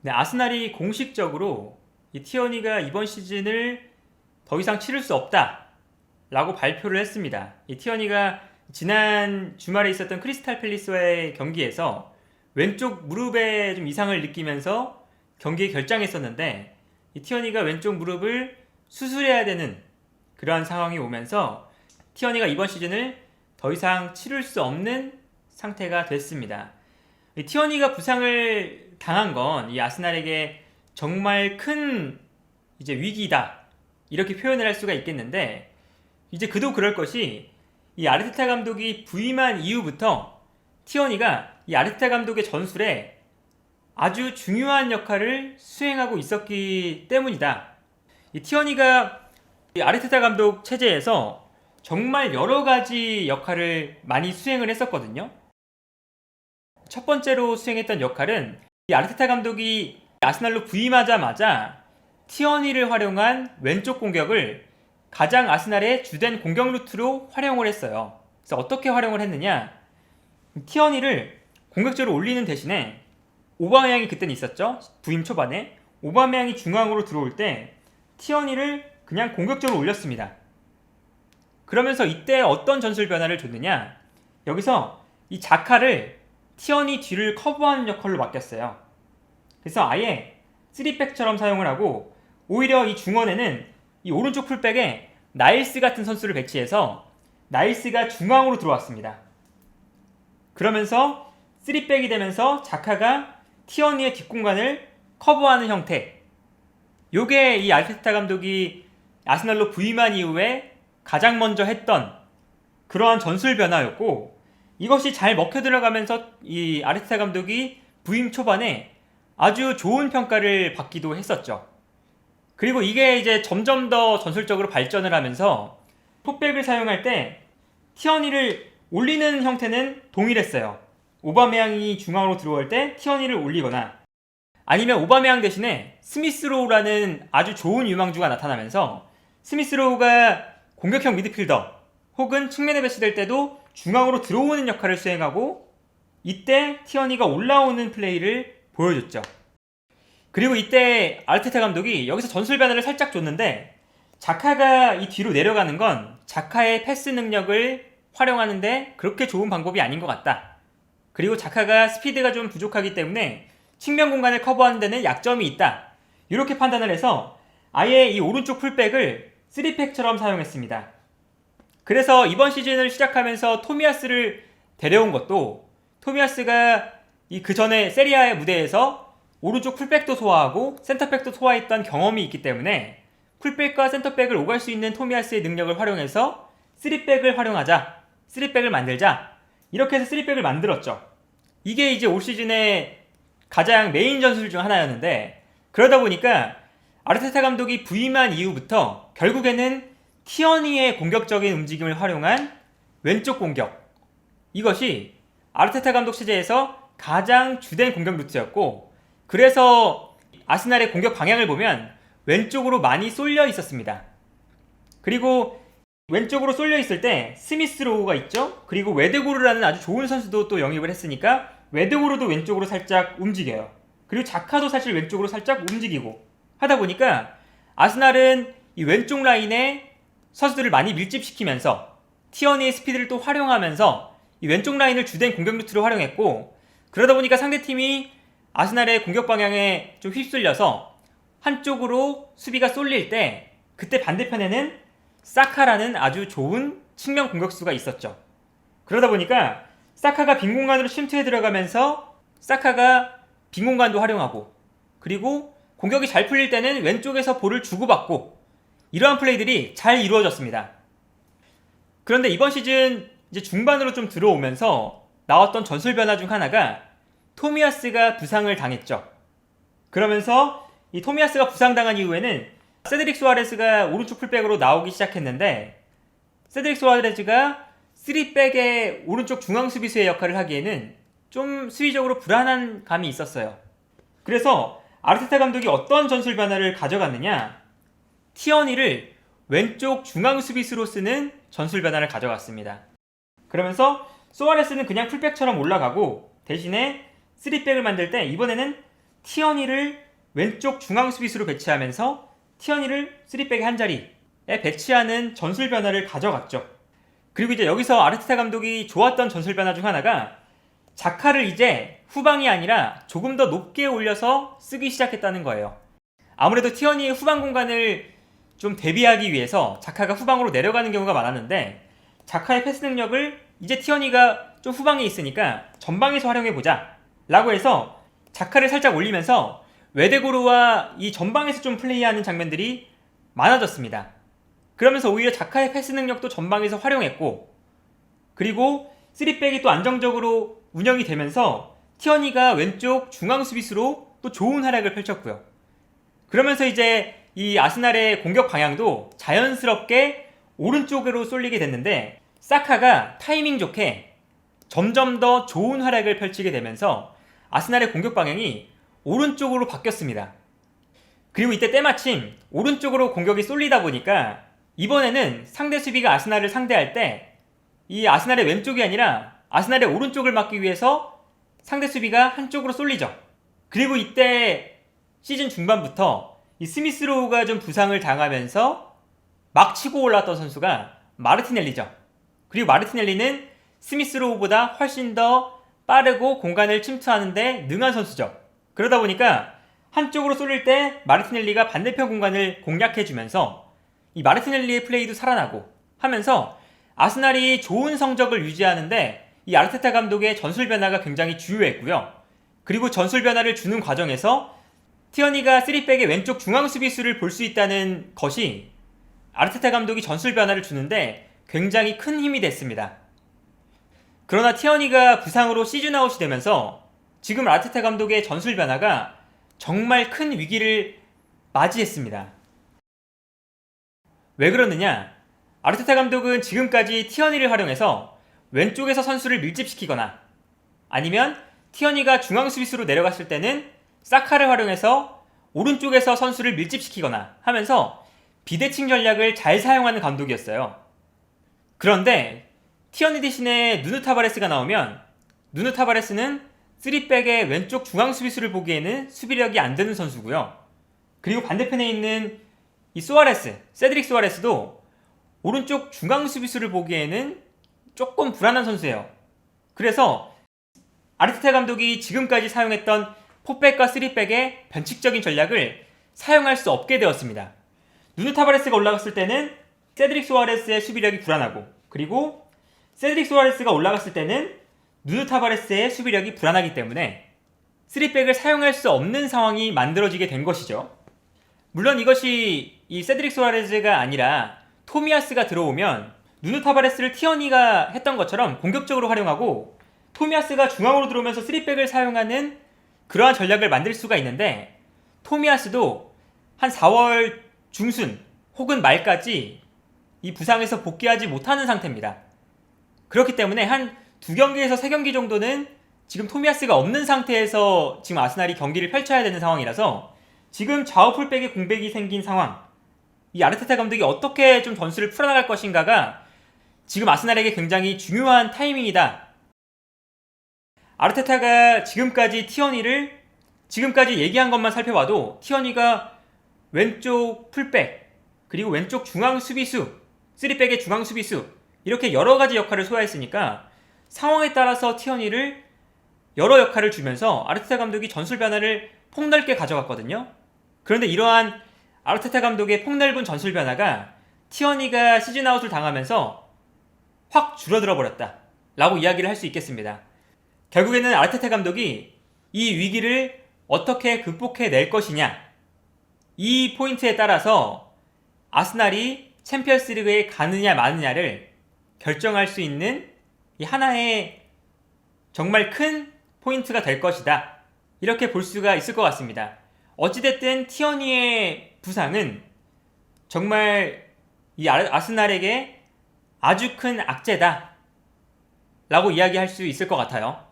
네, 아스날이 공식적으로 이 티어니가 이번 시즌을 더 이상 치를 수 없다 라고 발표를 했습니다. 이 티어니가 지난 주말에 있었던 크리스탈 팰리스와의 경기에서 왼쪽 무릎에 좀 이상을 느끼면서 경기에 결장했었는데, 이 티어니가 왼쪽 무릎을 수술해야 되는 그러한 상황이 오면서 티어니가 이번 시즌을 더 이상 치를 수 없는 상태가 됐습니다. 이 티어니가 부상을 당한 건 이 아스날에게 정말 큰 이제 위기다, 이렇게 표현을 할 수가 있겠는데, 이제 그도 그럴 것이 이 아르테타 감독이 부임한 이후부터 티어니가 이 아르테타 감독의 전술에 아주 중요한 역할을 수행하고 있었기 때문이다. 이 티어니가 이 아르테타 감독 체제에서 정말 여러 가지 역할을 많이 수행을 했었거든요. 첫 번째로 수행했던 역할은 이 아르테타 감독이 아스날로 부임하자마자 티어니를 활용한 왼쪽 공격을 가장 아스날의 주된 공격 루트로 활용을 했어요. 그래서 어떻게 활용을 했느냐? 티어니를 공격적으로 올리는 대신에 오바메양이 그때는 있었죠. 부임 초반에 오바메양이 중앙으로 들어올 때 티어니를 그냥 공격적으로 올렸습니다. 그러면서 이때 어떤 전술 변화를 줬느냐? 여기서 이 자카를 티어니 뒤를 커버하는 역할로 맡겼어요. 그래서 아예 3백처럼 사용을 하고, 오히려 이 중원에는 이 오른쪽 풀백에 나일스 같은 선수를 배치해서 나일스가 중앙으로 들어왔습니다. 그러면서 3백이 되면서 자카가 티어니의 뒷공간을 커버하는 형태, 요게 이 아르테타 감독이 아스날로 부임한 이후에 가장 먼저 했던 그러한 전술 변화였고, 이것이 잘 먹혀 들어가면서 이 아르테타 감독이 부임 초반에 아주 좋은 평가를 받기도 했었죠. 그리고 이게 이제 점점 더 전술적으로 발전을 하면서 톱백을 사용할 때 티어니를 올리는 형태는 동일했어요. 오바메양이 중앙으로 들어올 때 티어니를 올리거나, 아니면 오바메양 대신에 스미스로우라는 아주 좋은 유망주가 나타나면서 스미스로우가 공격형 미드필더 혹은 측면에 배치될 때도 중앙으로 들어오는 역할을 수행하고, 이때 티어니가 올라오는 플레이를 보여줬죠. 그리고 이때 아르테타 감독이 여기서 전술 변화를 살짝 줬는데, 자카가 이 뒤로 내려가는 건 자카의 패스 능력을 활용하는데 그렇게 좋은 방법이 아닌 것 같다. 그리고 자카가 스피드가 좀 부족하기 때문에 측면 공간을 커버하는 데는 약점이 있다, 이렇게 판단을 해서 아예 이 오른쪽 풀백을 3팩처럼 사용했습니다. 그래서 이번 시즌을 시작하면서 토미야스를 데려온 것도, 토미야스가 이 그 전에 세리아의 무대에서 오른쪽 풀백도 소화하고 센터백도 소화했던 경험이 있기 때문에 풀백과 센터백을 오갈 수 있는 토미야스의 능력을 활용해서 3백을 활용하자, 3백을 만들자, 이렇게 해서 3백을 만들었죠. 이게 이제 올 시즌의 가장 메인 전술 중 하나였는데, 그러다 보니까 아르테타 감독이 부임한 이후부터 결국에는 티어니의 공격적인 움직임을 활용한 왼쪽 공격, 이것이 아르테타 감독 체제에서 가장 주된 공격 루트였고, 그래서 아스날의 공격 방향을 보면 왼쪽으로 많이 쏠려 있었습니다. 그리고 왼쪽으로 쏠려 있을 때 스미스로우가 있죠. 그리고 웨드고르라는 아주 좋은 선수도 또 영입을 했으니까 웨드고르도 왼쪽으로 살짝 움직여요. 그리고 자카도 사실 왼쪽으로 살짝 움직이고 하다 보니까 아스날은 이 왼쪽 라인에 선수들을 많이 밀집시키면서 티어니의 스피드를 또 활용하면서 이 왼쪽 라인을 주된 공격 루트로 활용했고, 그러다 보니까 상대팀이 아스날의 공격 방향에 좀 휩쓸려서 한쪽으로 수비가 쏠릴 때, 그때 반대편에는 사카라는 아주 좋은 측면 공격수가 있었죠. 그러다 보니까 사카가 빈 공간으로 침투해 들어가면서 사카가 빈 공간도 활용하고, 그리고 공격이 잘 풀릴 때는 왼쪽에서 볼을 주고받고, 이러한 플레이들이 잘 이루어졌습니다. 그런데 이번 시즌 이제 중반으로 좀 들어오면서 나왔던 전술 변화 중 하나가 토미야스가 부상을 당했죠. 그러면서 이 토미야스가 부상당한 이후에는 세드릭 수아레스가 오른쪽 풀백으로 나오기 시작했는데, 세드릭 수아레스가 3백의 오른쪽 중앙 수비수의 역할을 하기에는 좀 수비적으로 불안한 감이 있었어요. 그래서 아르테타 감독이 어떤 전술 변화를 가져갔느냐, 티어니를 왼쪽 중앙 수비수로 쓰는 전술 변화를 가져갔습니다. 그러면서 수아레스는 그냥 풀백처럼 올라가고, 대신에 3백을 만들 때 이번에는 티어니를 왼쪽 중앙 수비수로 배치하면서 티어니를 3백의 한 자리에 배치하는 전술 변화를 가져갔죠. 그리고 이제 여기서 아르테타 감독이 좋았던 전술 변화 중 하나가 자카를 이제 후방이 아니라 조금 더 높게 올려서 쓰기 시작했다는 거예요. 아무래도 티어니의 후방 공간을 좀 대비하기 위해서 자카가 후방으로 내려가는 경우가 많았는데 자카의 패스 능력을 이제 티어니가 좀 후방에 있으니까 전방에서 활용해보자 라고 해서 자카를 살짝 올리면서 외대고루와 이 전방에서 좀 플레이하는 장면들이 많아졌습니다. 그러면서 오히려 자카의 패스 능력도 전방에서 활용했고, 그리고 3백이 또 안정적으로 운영이 되면서 티어니가 왼쪽 중앙 수비수로 또 좋은 활약을 펼쳤고요. 그러면서 이제 이 아스날의 공격 방향도 자연스럽게 오른쪽으로 쏠리게 됐는데 사카가 타이밍 좋게 점점 더 좋은 활약을 펼치게 되면서 아스날의 공격 방향이 오른쪽으로 바뀌었습니다. 그리고 이때 때마침 오른쪽으로 공격이 쏠리다 보니까 이번에는 상대 수비가 아스날을 상대할 때 이 아스날의 왼쪽이 아니라 아스날의 오른쪽을 막기 위해서 상대 수비가 한쪽으로 쏠리죠. 그리고 이때 시즌 중반부터 이 스미스로우가 좀 부상을 당하면서 막 치고 올랐던 선수가 마르티넬리죠. 그리고 마르티넬리는 스미스로우보다 훨씬 더 빠르고 공간을 침투하는데 능한 선수죠. 그러다 보니까 한쪽으로 쏠릴 때 마르티넬리가 반대편 공간을 공략해주면서 이 마르티넬리의 플레이도 살아나고 하면서 아스날이 좋은 성적을 유지하는데 이 아르테타 감독의 전술 변화가 굉장히 주요했고요. 그리고 전술 변화를 주는 과정에서 티어니가 3백의 왼쪽 중앙 수비수를 볼 수 있다는 것이 아르테타 감독이 전술 변화를 주는데 굉장히 큰 힘이 됐습니다. 그러나 티어니가 부상으로 시즌아웃이 되면서 지금 아르테타 감독의 전술 변화가 정말 큰 위기를 맞이했습니다. 왜 그러느냐? 아르테타 감독은 지금까지 티어니를 활용해서 왼쪽에서 선수를 밀집시키거나 아니면 티어니가 중앙 수비수로 내려갔을 때는 사카를 활용해서 오른쪽에서 선수를 밀집시키거나 하면서 비대칭 전략을 잘 사용하는 감독이었어요. 그런데 티어니 대신에 누누 타바레스가 나오면 누누 타바레스는 3백의 왼쪽 중앙 수비수를 보기에는 수비력이 안 되는 선수고요. 그리고 반대편에 있는 이 수아레스, 세드릭 수아레스도 오른쪽 중앙 수비수를 보기에는 조금 불안한 선수예요. 그래서 아르테타 감독이 지금까지 사용했던 4백과 3백의 변칙적인 전략을 사용할 수 없게 되었습니다. 누누 타바레스가 올라갔을 때는 세드릭 수아레스의 수비력이 불안하고, 그리고 세드릭 수아레스가 올라갔을 때는 누누 타바레스의 수비력이 불안하기 때문에 3백을 사용할 수 없는 상황이 만들어지게 된 것이죠. 물론 이것이 이 세드릭 수아레스가 아니라 토미야스가 들어오면 누누 타바레스를 티어니가 했던 것처럼 공격적으로 활용하고 토미야스가 중앙으로 들어오면서 3백을 사용하는 그러한 전략을 만들 수가 있는데, 토미야스도 한 4월 중순 혹은 말까지 이 부상에서 복귀하지 못하는 상태입니다. 그렇기 때문에 한 2경기에서 3경기 정도는 지금 토미야스가 없는 상태에서 지금 아스날이 경기를 펼쳐야 되는 상황이라서 지금 좌우 풀백의 공백이 생긴 상황, 이 아르테타 감독이 어떻게 좀 전술을 풀어나갈 것인가가 지금 아스날에게 굉장히 중요한 타이밍이다. 아르테타가 지금까지 티어니를 지금까지 얘기한 것만 살펴봐도 티어니가 왼쪽 풀백 그리고 왼쪽 중앙 수비수 3백의 중앙 수비수 이렇게 여러 가지 역할을 소화했으니까 상황에 따라서 티어니를 여러 역할을 주면서 아르테타 감독이 전술 변화를 폭넓게 가져갔거든요. 그런데 이러한 아르테타 감독의 폭넓은 전술 변화가 티어니가 시즌아웃을 당하면서 확 줄어들어 버렸다 라고 이야기를 할 수 있겠습니다. 결국에는 아르테타 감독이 이 위기를 어떻게 극복해낼 것이냐, 이 포인트에 따라서 아스날이 챔피언스리그에 가느냐 마느냐를 결정할 수 있는 이 하나의 정말 큰 포인트가 될 것이다, 이렇게 볼 수가 있을 것 같습니다. 어찌됐든 티어니의 부상은 정말 이 아스날에게 아주 큰 악재다 라고 이야기할 수 있을 것 같아요.